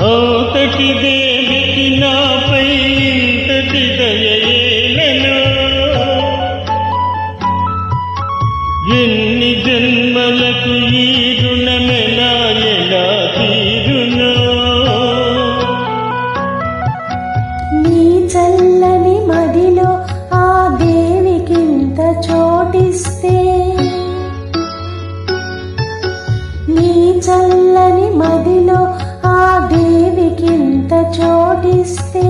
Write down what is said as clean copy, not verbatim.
అంతటి దేవికి నాపై ఇంతటి దయయేలను ఎన్ని జన్మలకు ఈ రుణమెలా ఎలా తీరునో నీ చల్లని మదిలో ఆ దేవికింత చోటిస్తే నీ చల్లని మదిలో ఆ దేవికింత చోటిస్తే